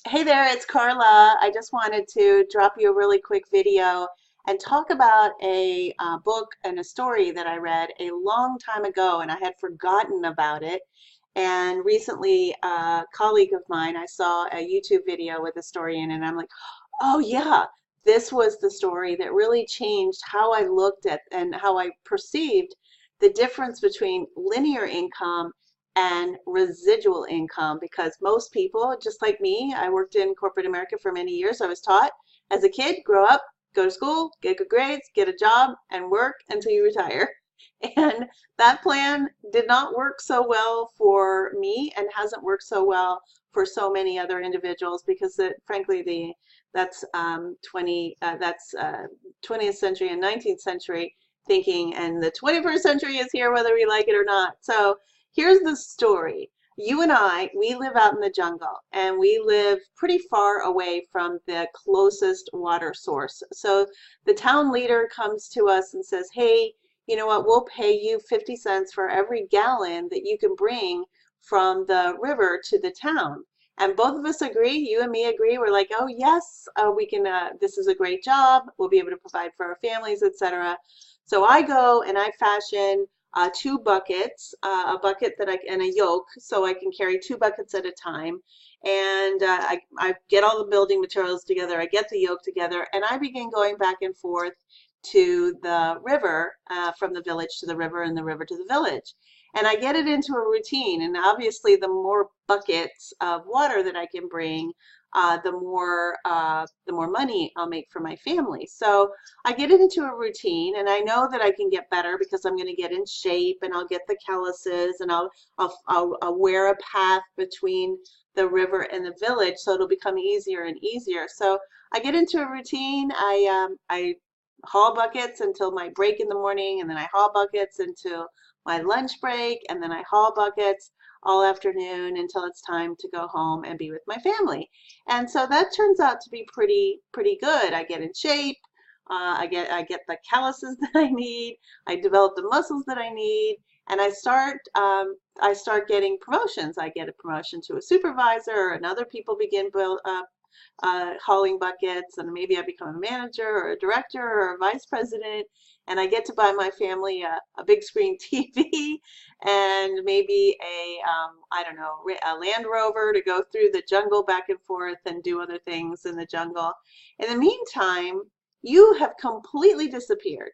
Hey there, it's Carla. I just wanted to drop you a really quick video and talk about a book and a story that I read a long time ago, and I had forgotten about it. And recently, a colleague of mine, I saw a YouTube video with a story in it, and I'm like, oh yeah, this was the story that really changed how I looked at and how I perceived the difference between linear income and residual income, because most people, just like me, I worked in corporate America for many years. I was taught as a kid, grow up, go to school, get good grades, get a job, and work until you retire. And that plan did not work so well for me and hasn't worked so well for so many other individuals because frankly that's 20th century and 19th century thinking, and the 21st century is here whether we like it or not. So here's the story. You and I, we live out in the jungle and we live pretty far away from the closest water source. So the town leader comes to us and says, hey, you know what, we'll pay you 50 cents for every gallon that you can bring from the river to the town. And both of us agree, you and me agree, we're like, oh yes, we can, this is a great job, we'll be able to provide for our families, etc. So I go and I fashion two buckets, a bucket and a yoke, so I can carry two buckets at a time. And I get all the building materials together, I get the yoke together, and I begin going back and forth to the river, from the village to the river and the river to the village. And I get it into a routine. And obviously, the more buckets of water that I can bring, the more money I'll make for my family. So I get it into a routine, and I know that I can get better because I'm going to get in shape, and I'll get the calluses, and I'll wear a path between the river and the village, so it'll become easier and easier. So I get into a routine. I haul buckets until my break in the morning, and then I haul buckets until my lunch break, and then I haul buckets all afternoon until it's time to go home and be with my family. And so that turns out to be pretty good. I get in shape. I get the calluses that I need. I develop the muscles that I need, and I start getting promotions. I get a promotion to a supervisor, and other people begin hauling buckets, and maybe I become a manager or a director or a vice president, and I get to buy my family a big screen TV and maybe I don't know, a Land Rover to go through the jungle back and forth and do other things in the jungle. In the meantime, you have completely disappeared.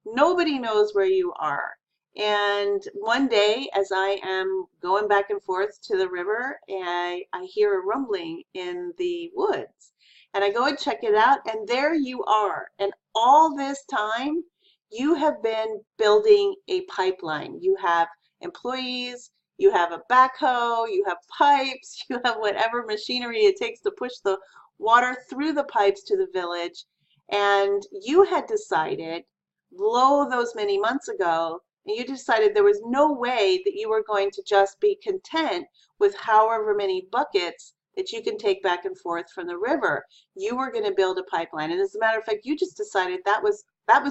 Nobody knows where you are. And one day, as I am going back and forth to the river, I hear a rumbling in the woods. And I go and check it out, and there you are. And all this time, you have been building a pipeline. You have employees, you have a backhoe, you have pipes, you have whatever machinery it takes to push the water through the pipes to the village. And you had decided, lo those many months ago, and you decided there was no way that you were going to just be content with however many buckets that you can take back and forth from the river. You were going to build a pipeline. And as a matter of fact, you just decided that was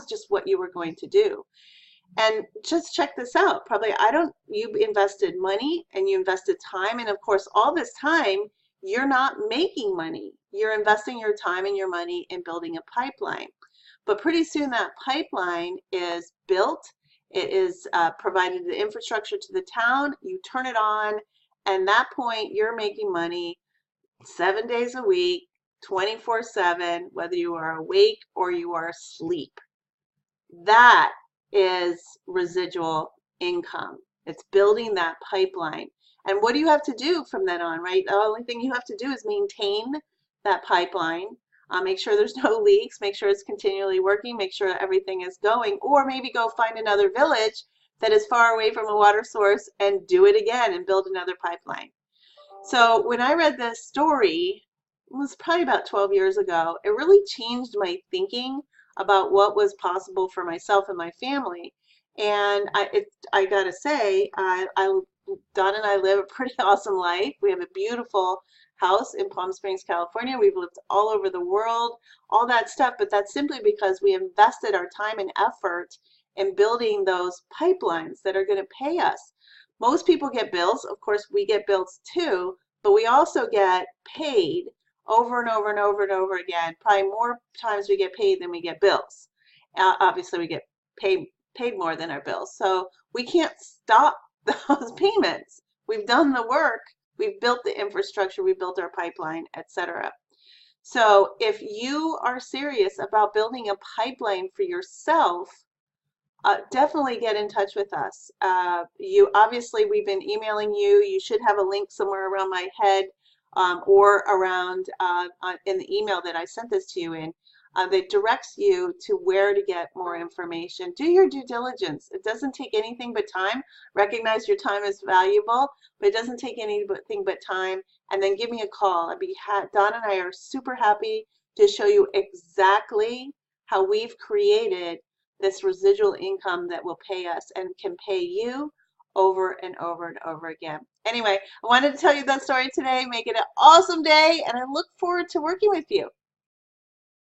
just what you were going to do. And just check this out. Probably, you invested money and you invested time. And of course, all this time, you're not making money. You're investing your time and your money in building a pipeline. But pretty soon that pipeline is built. It is provided the infrastructure to the town. You turn it on, and at that point, you're making money 7 days a week, 24/7, whether you are awake or you are asleep. That is residual income. It's building that pipeline. And what do you have to do from then on, right? The only thing you have to do is maintain that pipeline, make sure there's no leaks, make sure it's continually working, make sure everything is going, or maybe go find another village that is far away from a water source and do it again and build another pipeline. So when I read this story, it was probably about 12 years ago, it really changed my thinking about what was possible for myself and my family. And I gotta say, Don and I live a pretty awesome life. We have a beautiful house in Palm Springs, California. We've lived all over the world, all that stuff, but that's simply because we invested our time and effort in building those pipelines that are going to pay us. Most people get bills. Of course, we get bills too, but we also get paid over and over and over and over again. Probably more times we get paid than we get bills. Obviously, we get paid more than our bills. So we can't stop those payments. We've done the work. We've built the infrastructure. We built our pipeline, etc. So if you are serious about building a pipeline for yourself, definitely get in touch with us. You obviously, we've been emailing you. You should have a link somewhere around my head or around in the email that I sent this to you in that directs you to where to get more information. Do your due diligence. It doesn't take anything but time. Recognize your time is valuable, but it doesn't take anything but time. And then give me a call. Don and I are super happy to show you exactly how we've created this residual income that will pay us and can pay you over and over and over again. Anyway, I wanted to tell you that story today. Make it an awesome day, and I look forward to working with you.